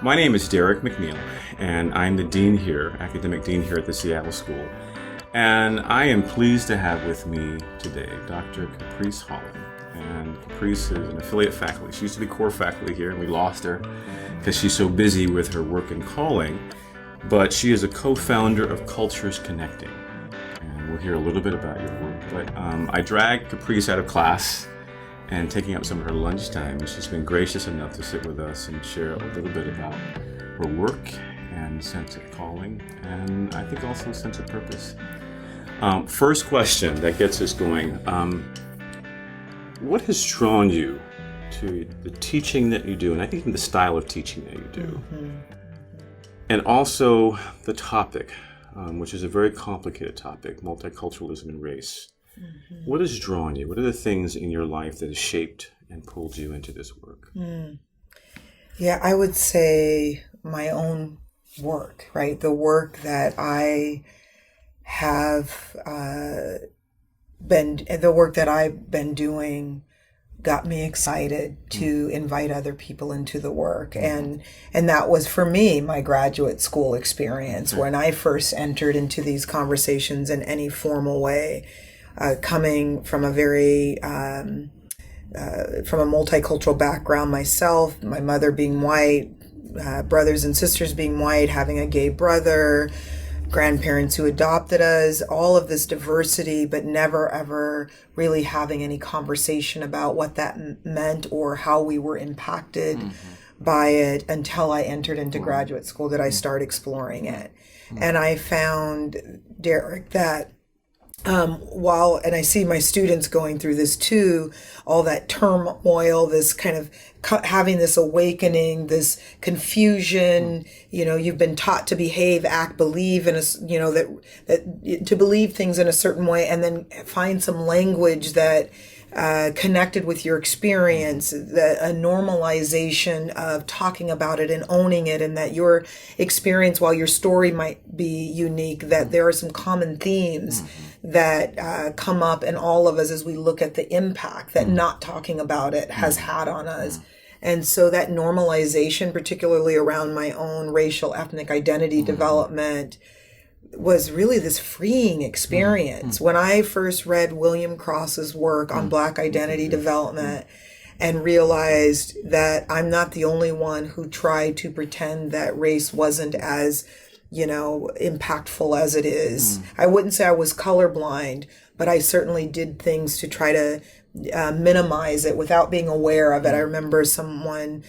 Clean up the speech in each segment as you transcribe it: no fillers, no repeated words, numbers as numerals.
My name is Derek McNeil, and I'm the dean here, academic dean here at the Seattle School. And I am pleased to have with me today Dr. Caprice Hollins. And Caprice is an affiliate faculty. She used to be core faculty here, and we lost her because she's so busy with her work and calling. But she is a co-founder of Cultures Connecting. And we'll hear a little bit about your work. But I dragged Caprice out of class and taking up some of her lunchtime, and she's been gracious enough to sit with us and share a little bit about her work and sense of calling, and I think also a sense of purpose. First question that gets us going, what has drawn you to the teaching that you do, and I think even the style of teaching that you do, and also the topic, which is a very complicated topic, multiculturalism and race. What has drawn you? What are the things in your life that has shaped and pulled you into this work? Yeah, I would say my own work, right? The work that I have I've been doing got me excited to invite other people into the work. And that was, for me, my graduate school experience. When I first entered into these conversations in any formal way, coming from a very from a multicultural background myself, my mother being white, brothers and sisters being white, having a gay brother, grandparents who adopted us, all of this diversity, but never ever really having any conversation about what that meant or how we were impacted by it until I entered into graduate school, that I started exploring it. And I found, Derek, that and I see my students going through this too, all that turmoil, this kind of having this awakening, this confusion, you've been taught to behave, act, believe in that to believe things in a certain way, and then find some language that connected with your experience, a normalization of talking about it and owning it, and that your experience, while your story might be unique, that there are some common themes that come up in all of us as we look at the impact that not talking about it has had on us. And so that normalization, particularly around my own racial ethnic identity development, was really this freeing experience. When I first read William Cross's work on Black identity development and realized that I'm not the only one who tried to pretend that race wasn't as, impactful as it is. I wouldn't say I was colorblind, but I certainly did things to try to minimize it without being aware of it. I remember someone,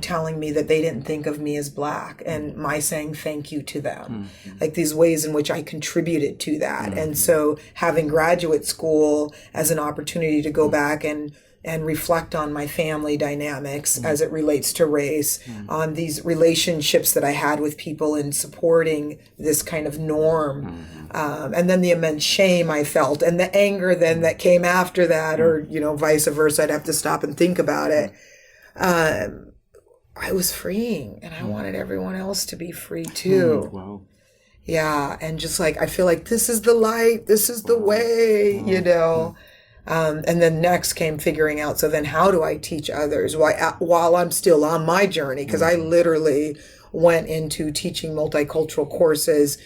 telling me that they didn't think of me as Black, and my saying thank you to them, like these ways in which I contributed to that. And so having graduate school as an opportunity to go back and reflect on my family dynamics as it relates to race, on these relationships that I had with people in supporting this kind of norm. And then the immense shame I felt and the anger then that came after that, or, vice versa. I'd have to stop and think about it. I was freeing, and I wanted everyone else to be free too. Wow. Yeah. And just like, I feel like this is the light, this is the way, And then next came figuring out, so then how do I teach others while I'm still on my journey? Because I literally went into teaching multicultural courses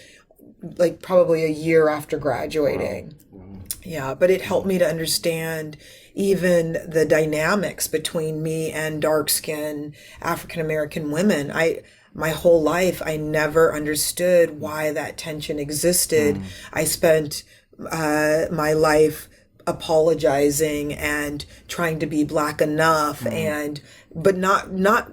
like probably a year after graduating. Yeah, but it helped me to understand even the dynamics between me and dark-skinned African-American women. My whole life, I never understood why that tension existed. I spent my life apologizing and trying to be Black enough, but not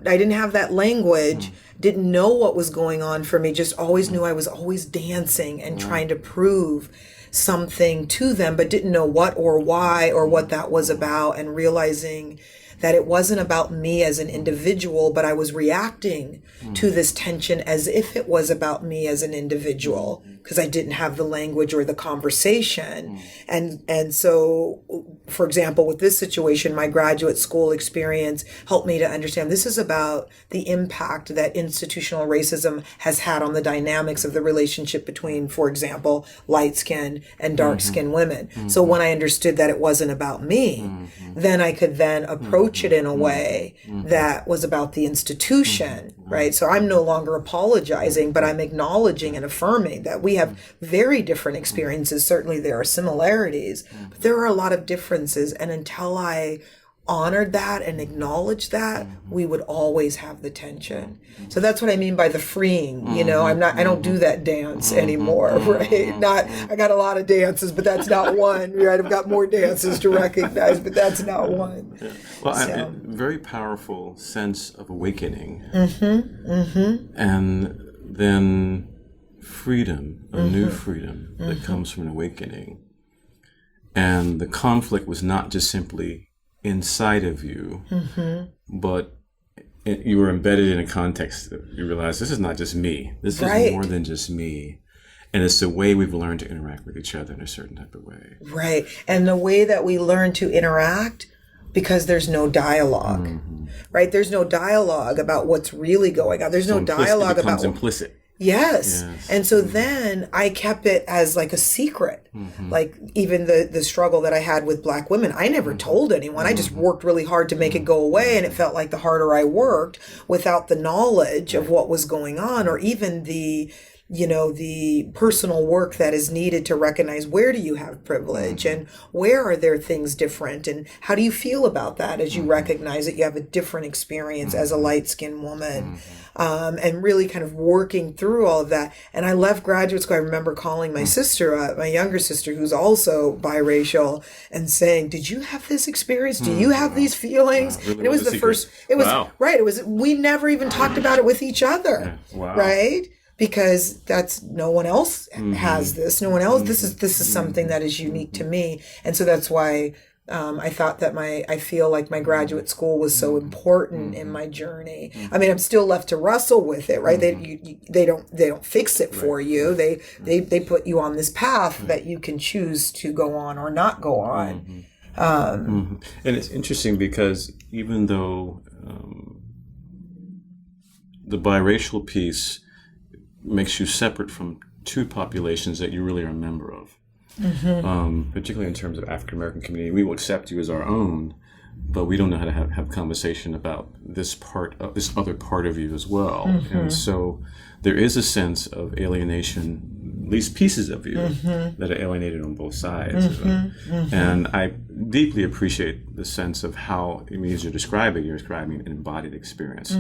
I didn't have that language, didn't know what was going on for me, just always knew I was always dancing and trying to prove something to them, but didn't know what or why or what that was about, and realizing that it wasn't about me as an individual, but I was reacting to this tension as if it was about me as an individual, because I didn't have the language or the conversation. And so, for example, with this situation, my graduate school experience helped me to understand this is about the impact that institutional racism has had on the dynamics of the relationship between, for example, light-skinned and dark-skinned women. So when I understood that it wasn't about me, then I could then approach it in a way that was about the institution right? So I'm no longer apologizing, but I'm acknowledging and affirming that we have very different experiences. Certainly there are similarities, but there are a lot of differences. And until I honored that and acknowledged that, we would always have the tension. So that's what I mean by the freeing. You know, I don't do that dance anymore, right? I got a lot of dances, but that's not one, right? I've got more dances to recognize, but that's not one. Yeah. Well, a very powerful sense of awakening. And then freedom, a new freedom that comes from an awakening. And the conflict was not just simply inside of you, but you were embedded in a context that you realize this is not just me. This is more than just me. And it's the way we've learned to interact with each other in a certain type of way. Right. And the way that we learn to interact, because there's no dialogue, right? There's no dialogue about what's really going on. There's no dialogue about... It becomes implicit. Yes. And so then I kept it as like a secret. Like even the struggle that I had with Black women, I never told anyone. I just worked really hard to make it go away. And it felt like the harder I worked without the knowledge of what was going on, or even the personal work that is needed to recognize, where do you have privilege and where are there things different, and how do you feel about that as you recognize that you have a different experience as a light-skinned woman, and really kind of working through all of that. And I left graduate school. I remember calling my sister, my younger sister, who's also biracial, and saying, did you have this experience? Do you have these feelings? Really, and it was the first, it was, right, it was, we never even talked about it with each other, right? Because that's, no one else has this. No one else. This is something that is unique to me, and so that's why I thought that I feel like my graduate school was so important in my journey. I mean, I'm still left to wrestle with it, right? They don't fix it for you. They put you on this path that you can choose to go on or not go on. And it's interesting because even though the biracial piece makes you separate from two populations that you really are a member of, particularly in terms of African American community. We will accept you as our own, but we don't know how to have conversation about this other part of you as well. And so there is a sense of alienation, at least pieces of you that are alienated on both sides. And I deeply appreciate the sense of how, I mean, as you're describing an embodied experience.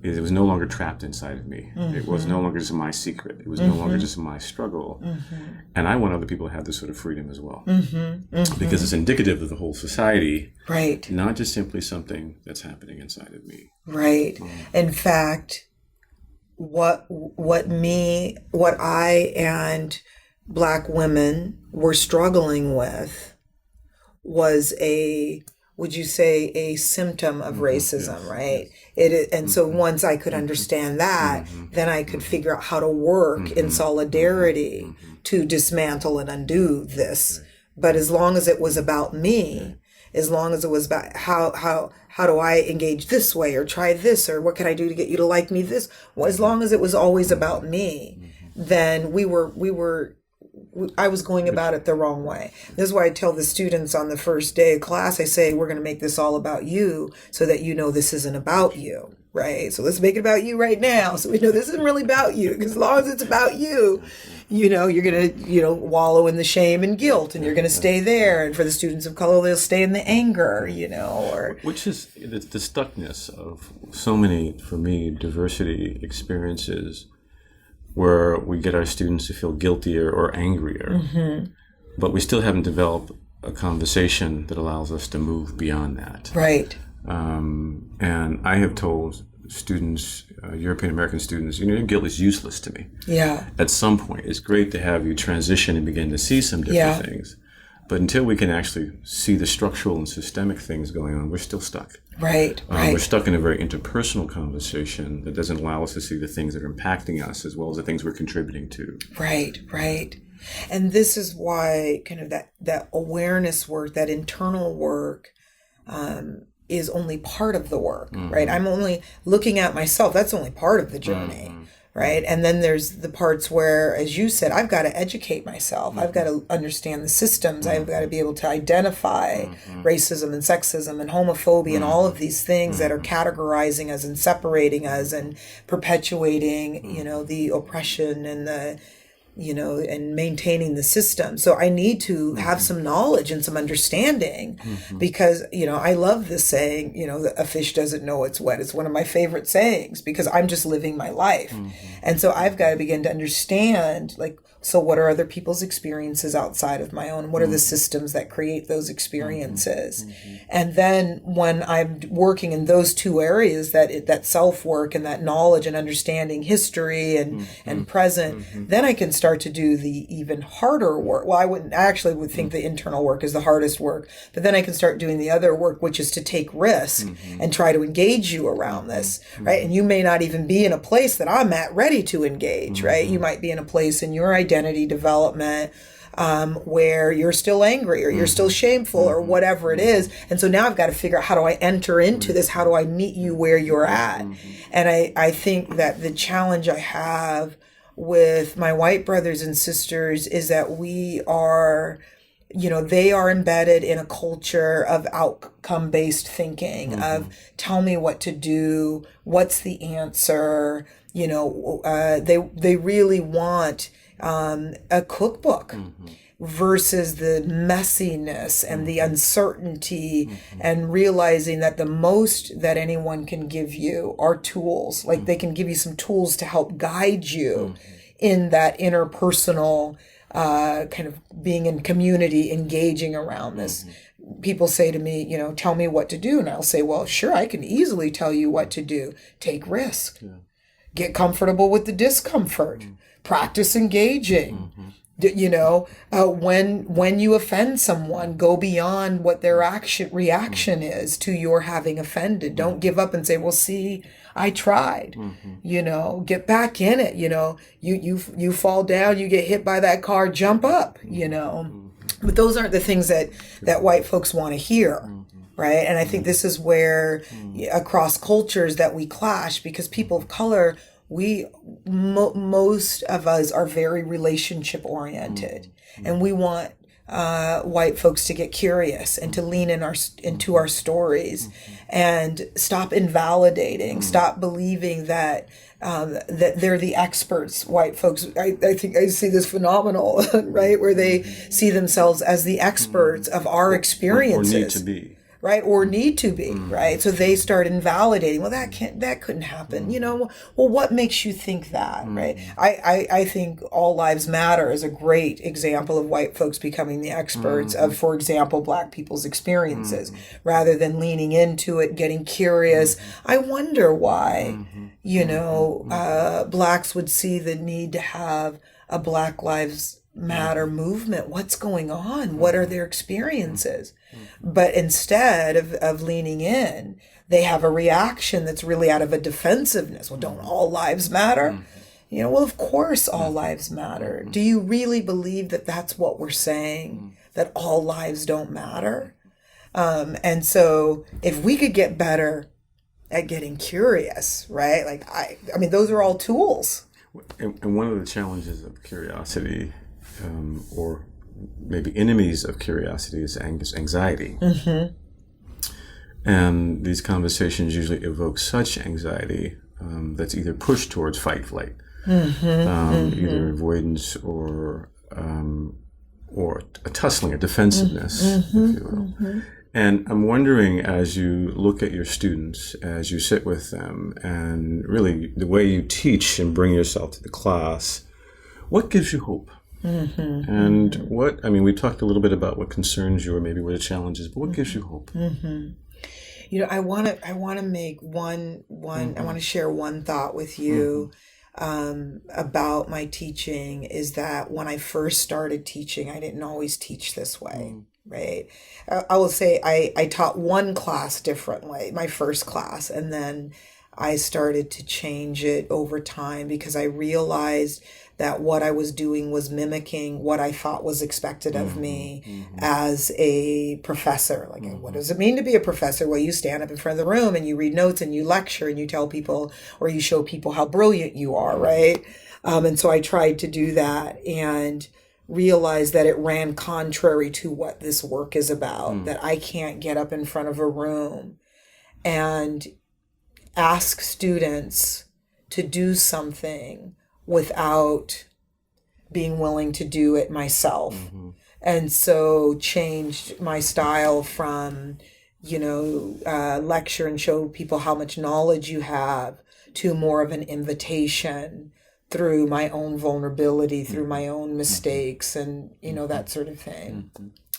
It was no longer trapped inside of me. It was no longer just my secret. It was no longer just my struggle. And I want other people to have this sort of freedom as well. Because it's indicative of the whole society. Right. Not just simply something that's happening inside of me. Right. In fact, what I and Black women were struggling with was would you say a symptom of racism, right? And so once I could understand that, then I could figure out how to work in solidarity to dismantle and undo this. But as long as it was about me, as long as it was about how do I engage this way, or try this, or what can I do to get you to like me this? Well, as long as it was always about me, then I was going about it the wrong way. This is why I tell the students on the first day of class, I say, we're going to make this all about you so that you know this isn't about you, right? So let's make it about you right now so we know this isn't really about you. Because as long as it's about you, you're going to, wallow in the shame and guilt, and you're going to stay there. And for the students of color, they'll stay in the anger, or... Which is the stuckness of so many, for me, diversity experiences, where we get our students to feel guiltier or angrier, but we still haven't developed a conversation that allows us to move beyond that. Right. And I have told students, European American students, your guilt is useless to me. Yeah. At some point, it's great to have you transition and begin to see some different things. But until we can actually see the structural and systemic things going on, we're still stuck. Right. We're stuck in a very interpersonal conversation that doesn't allow us to see the things that are impacting us as well as the things we're contributing to. Right. And this is why kind of that awareness work, that internal work, is only part of the work, right? I'm only looking at myself. That's only part of the journey. right? And then there's the parts where, as you said, I've got to educate myself. I've got to understand the systems. I've got to be able to identify racism and sexism and homophobia and all of these things that are categorizing us and separating us and perpetuating, the oppression and and maintaining the system. So I need to have some knowledge and some understanding because, I love this saying, a fish doesn't know it's wet. It's one of my favorite sayings because I'm just living my life. And so I've got to begin to understand, so what are other people's experiences outside of my own? What are the systems that create those experiences? And then when I'm working in those two areas, that self-work and that knowledge and understanding history and present, then I can start to do the even harder work. Well, I would think the internal work is the hardest work, but then I can start doing the other work, which is to take risk and try to engage you around this, right? And you may not even be in a place that I'm at ready to engage, right? You might be in a place in your identity development where you're still angry or you're still shameful or whatever it is. And so now I've got to figure out, how do I enter into this? How do I meet you where you're at? And I think that the challenge I have with my white brothers and sisters is that we are, they are embedded in a culture of outcome-based thinking, of tell me what to do, what's the answer, they really want a cookbook versus the messiness and the uncertainty and realizing that the most that anyone can give you are tools. Like they can give you some tools to help guide you in that interpersonal kind of being in community, engaging around this. People say to me, tell me what to do. And I'll say, well, sure, I can easily tell you what to do. Take risk. Get comfortable with the discomfort. Practice engaging. When you offend someone, go beyond what their reaction is to your having offended. Don't give up and say, well, see, I tried. Get back in it. You fall down, you get hit by that car, jump up, But those aren't the things that white folks want to hear. Right. And I think this is where across cultures that we clash, because people of color, most of us are very relationship oriented, and we want white folks to get curious and to lean into our stories and stop invalidating, stop believing that they're the experts. White folks, I think I see this phenomenal, right, where they see themselves as the experts of our experiences. Or need to be. Right, or need to be, right? So they start invalidating. Well, that couldn't happen. Well, what makes you think that, right? I think All Lives Matter is a great example of white folks becoming the experts of, for example, Black people's experiences, rather than leaning into it, getting curious. I wonder why, Blacks would see the need to have a Black Lives Matter movement. What's going on? What are their experiences? But instead of leaning in, they have a reaction that's really out of a defensiveness. Well, don't all lives matter? Well, of course all lives matter. Do you really believe that that's what we're saying? That all lives don't matter? And so if we could get better at getting curious, right? I mean, those are all tools. And one of the challenges of curiosity, or maybe enemies of curiosity, is anxiety. And these conversations usually evoke such anxiety that's either pushed towards fight, flight, either avoidance or a tussling, a defensiveness, if you will. And I'm wondering, as you look at your students, as you sit with them, and really the way you teach and bring yourself to the class, what gives you hope? And we talked a little bit about what concerns you or maybe what the challenge is, but what gives you hope? I want to make one I want to share one thought with you about my teaching, is that when I first started teaching, I didn't always teach this way. Right. I will say I taught one class differently, my first class, and then I started to change it over time because I realized that what I was doing was mimicking what I thought was expected of me as a professor. Like, what does it mean to be a professor? Well, you stand up in front of the room and you read notes and you lecture and you tell people, or you show people how brilliant you are, right? And so I tried to do that and realized that it ran contrary to what this work is about, that I can't get up in front of a room and ask students to do something without being willing to do it myself. And so changed my style from, lecture and show people how much knowledge you have to more of an invitation through my own vulnerability, through my own mistakes and, that sort of thing.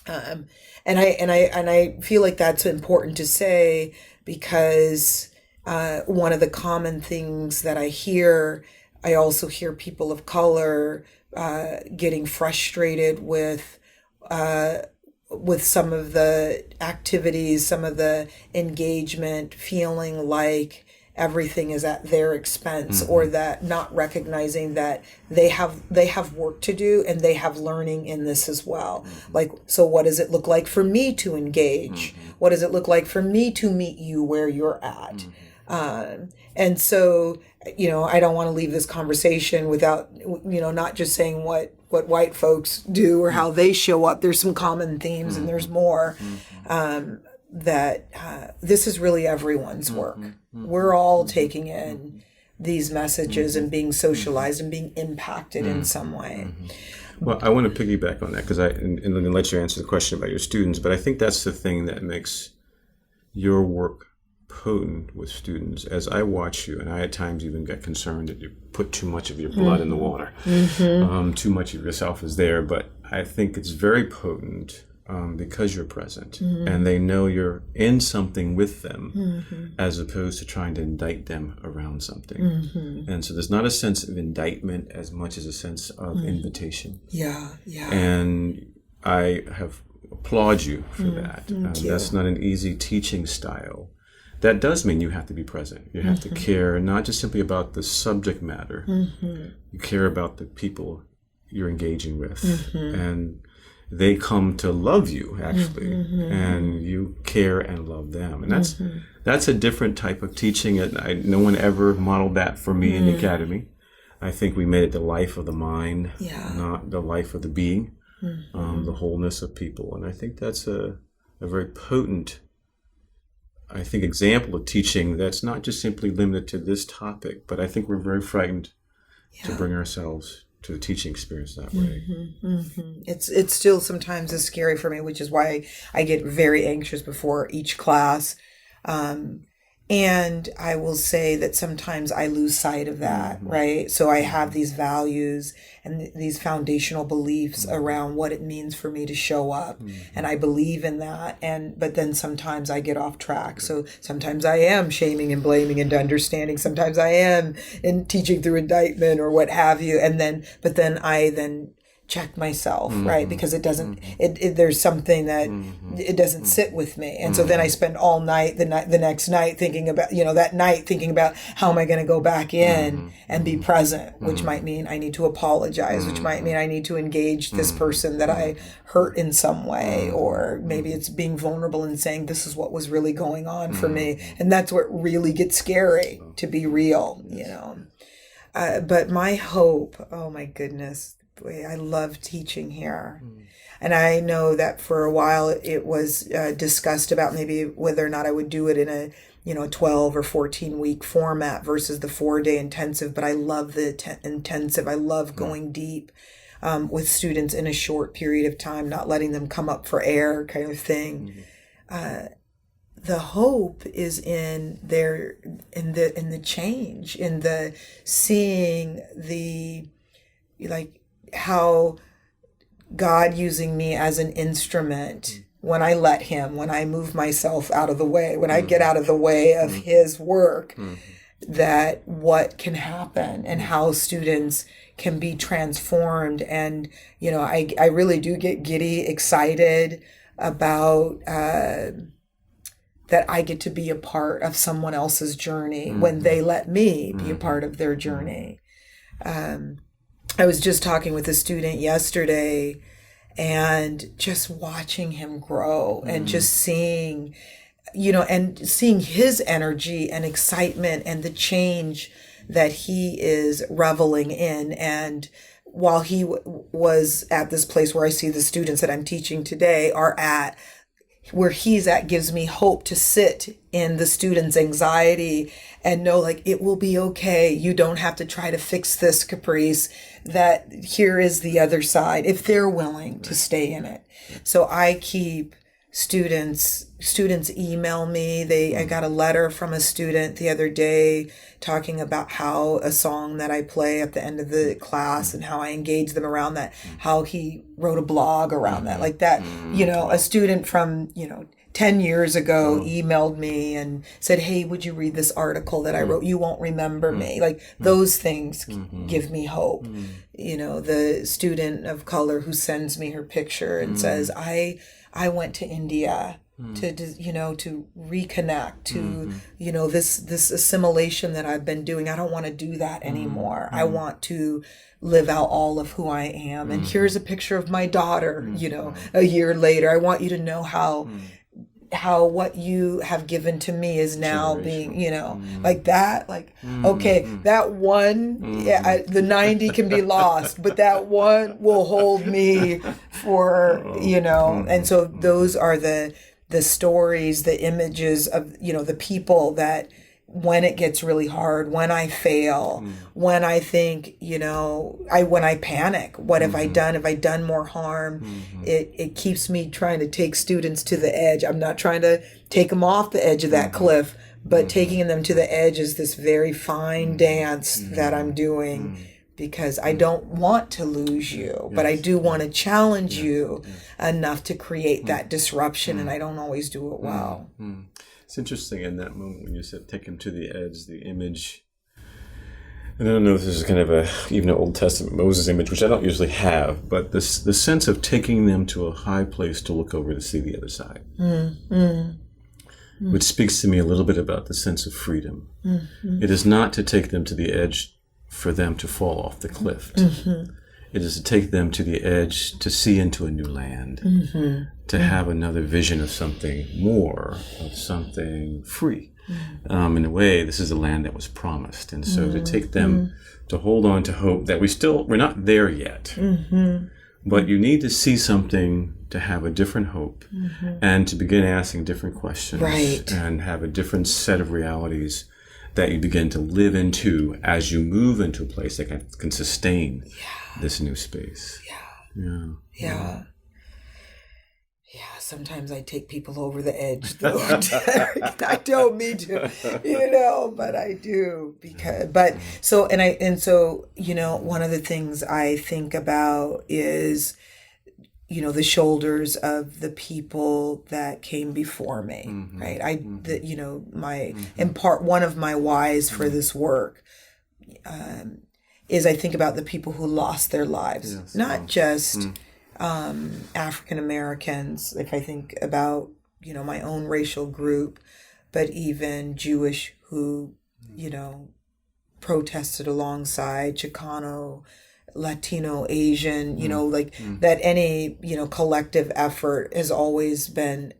And I feel like that's important to say because one of the common things that I also hear people of color getting frustrated with some of the activities, some of the engagement, feeling like everything is at their expense, or that not recognizing that they have work to do and they have learning in this as well. Like, so what does it look like for me to engage? What does it look like for me to meet you where you're at? And so, I don't want to leave this conversation without, not just saying what white folks do or how they show up. There's some common themes and there's more, that this is really everyone's work. We're all taking in these messages and being socialized and being impacted in some way. Well, I want to piggyback on that because and I'm going to let you answer the question about your students, but I think that's the thing that makes your work potent with students. As I watch you, and I at times even get concerned that you put too much of your blood in the water, too much of yourself is there, but I think it's very potent because you're present and they know you're in something with them as opposed to trying to indict them around something. And so there's not a sense of indictment as much as a sense of invitation. Yeah. And I applaud you for that. That's not an easy teaching style. That does mean you have to be present. You have to care not just simply about the subject matter. You care about the people you're engaging with. And they come to love you, actually, and you care and love them. And that's a different type of teaching. No one ever modeled that for me in the academy. I think we made it the life of the mind, not the life of the being, the wholeness of people. And I think that's a very potent, example of teaching that's not just simply limited to this topic, but I think we're very frightened to bring ourselves to the teaching experience that way. It's still sometimes is scary for me, which is why I get very anxious before each class. And I will say that sometimes I lose sight of that, right? So I have these values and these foundational beliefs around what it means for me to show up. And I believe in that. But then sometimes I get off track. So sometimes I am shaming and blaming and understanding. Sometimes I am in teaching through indictment or what have you. But then I check myself, right? Because it doesn't, there's something that it doesn't sit with me. And so then I spend all night, the next night thinking about, that night thinking about how am I going to go back in and be present, which might mean I need to apologize, which might mean I need to engage this person that I hurt in some way, or maybe it's being vulnerable and saying, this is what was really going on for me. And that's what really gets scary, to be real, But my hope, oh my goodness, I love teaching here. And I know that for a while it was discussed about maybe whether or not I would do it in a 12 or 14 week format versus the 4-day intensive. But I love the intensive. I love going deep with students in a short period of time, not letting them come up for air kind of thing. The hope is in the change, in the seeing the how God using me as an instrument when I let him, when I move myself out of the way, when I get out of the way of his work, that what can happen and how students can be transformed. And, I really do get giddy, excited about that I get to be a part of someone else's journey when they let me be a part of their journey. I was just talking with a student yesterday and just watching him grow and just seeing, and seeing his energy and excitement and the change that he is reveling in. And while he was at this place where I see the students that I'm teaching today are at, where he's at gives me hope to sit in the student's anxiety and know, like, it will be okay. You don't have to try to fix this, Caprice, that here is the other side, if they're willing to stay in it. So I keep students email me. I got a letter from a student the other day talking about how a song that I play at the end of the class and how I engage them around that, how he wrote a blog around that, like that, a student from, 10 years ago emailed me and said, hey, would you read this article that I wrote? You won't remember me. Like those things give me hope. The student of color who sends me her picture and says, I went to India to reconnect to, this assimilation that I've been doing. I don't want to do that anymore. I want to live out all of who I am. And here's a picture of my daughter, a year later. I want you to know how what you have given to me is now being, like that, okay, that one, the 90 can be lost, but that one will hold me for, and so those are the stories, the images of, the people that when it gets really hard, when I fail, when I think, when I panic, what have I done? Have I done more harm? It keeps me trying to take students to the edge. I'm not trying to take them off the edge of that cliff, but taking them to the edge is this very fine dance that I'm doing, because I don't want to lose you, but I do want to challenge you enough to create that disruption, and I don't always do it well. It's interesting in that moment when you said take him to the edge, the image. And I don't know if this is kind of even an Old Testament Moses image, which I don't usually have, but the sense of taking them to a high place to look over to see the other side, which speaks to me a little bit about the sense of freedom. It is not to take them to the edge for them to fall off the cliff. It is to take them to the edge to see into a new land, to have another vision of something more, of something free. In a way, this is a land that was promised. And so to take them to hold on to hope that we're not there yet, but you need to see something to have a different hope and to begin asking different questions and have a different set of realities that you begin to live into as you move into a place that can sustain this new space. Yeah. Sometimes I take people over the edge, though. I don't mean to, but I do one of the things I think about is, the shoulders of the people that came before me, right? In part, one of my whys for this work is I think about the people who lost their lives, not just African Americans, if I think about, my own racial group, but even Jewish who, protested alongside, Chicano, Latino, Asian, that any, collective effort has always been,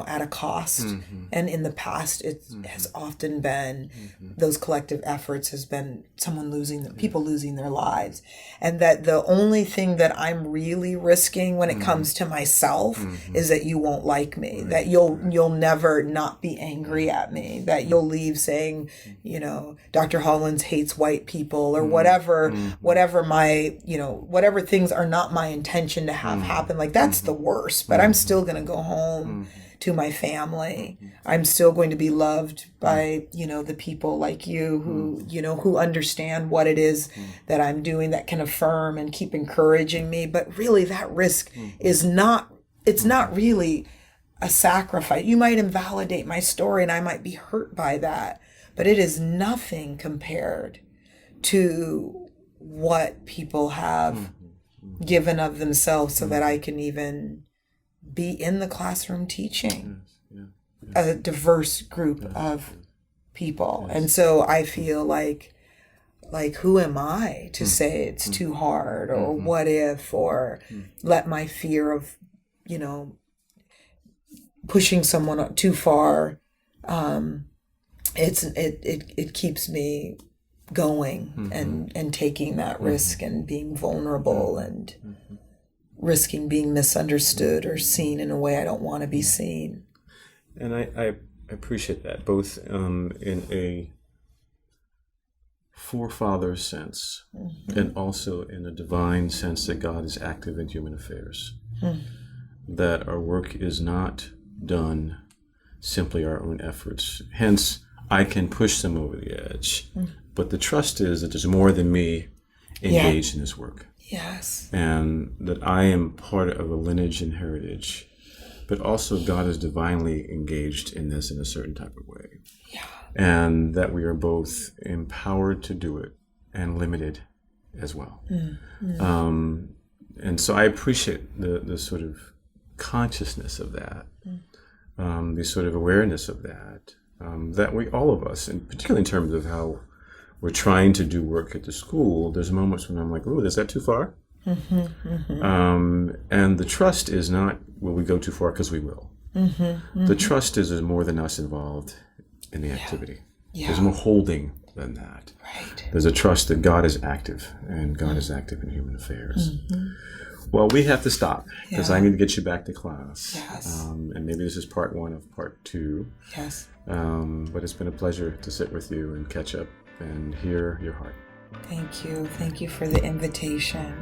at a cost. And in the past, it has often been, those collective efforts has been people losing their lives. And that the only thing that I'm really risking when it comes to myself is that you won't like me, that you'll never not be angry at me, that you'll leave saying, Dr. Hollins hates white people or whatever my, whatever things are not my intention to have happen. Like that's the worst, but I'm still going to go home to my family. I'm still going to be loved by, the people like you who understand what it is that I'm doing, that can affirm and keep encouraging me. But really that risk it's not really a sacrifice. You might invalidate my story and I might be hurt by that, but it is nothing compared to what people have given of themselves so that I can even be in the classroom teaching. a diverse group of people. And so I feel like who am I to say it's too hard, or what if, or let my fear of, pushing someone too far, it keeps me going and taking that risk and being vulnerable and risking being misunderstood or seen in a way I don't want to be seen. And I appreciate that, both in a forefather sense and also in a divine sense that God is active in human affairs. That our work is not done simply our own efforts. Hence, I can push them over the edge. But the trust is that there's more than me engaged in this work. Yes. And that I am part of a lineage and heritage. But also God is divinely engaged in this in a certain type of way. Yeah. And that we are both empowered to do it and limited as well. And so I appreciate the sort of consciousness of that, the sort of awareness of that, that we, all of us, and particularly in terms of how we're trying to do work at the school, there's moments when I'm like, oh, is that too far? And the trust is not, will we go too far? Because we will. The trust is there's more than us involved in the activity. There's more holding than that. Right. There's a trust that God is active, and God is active in human affairs. Well, we have to stop because I need to get you back to class. Yes. And maybe this is part 1 of part 2. Yes. But it's been a pleasure to sit with you and catch up and hear your heart. Thank you. Thank you for the invitation.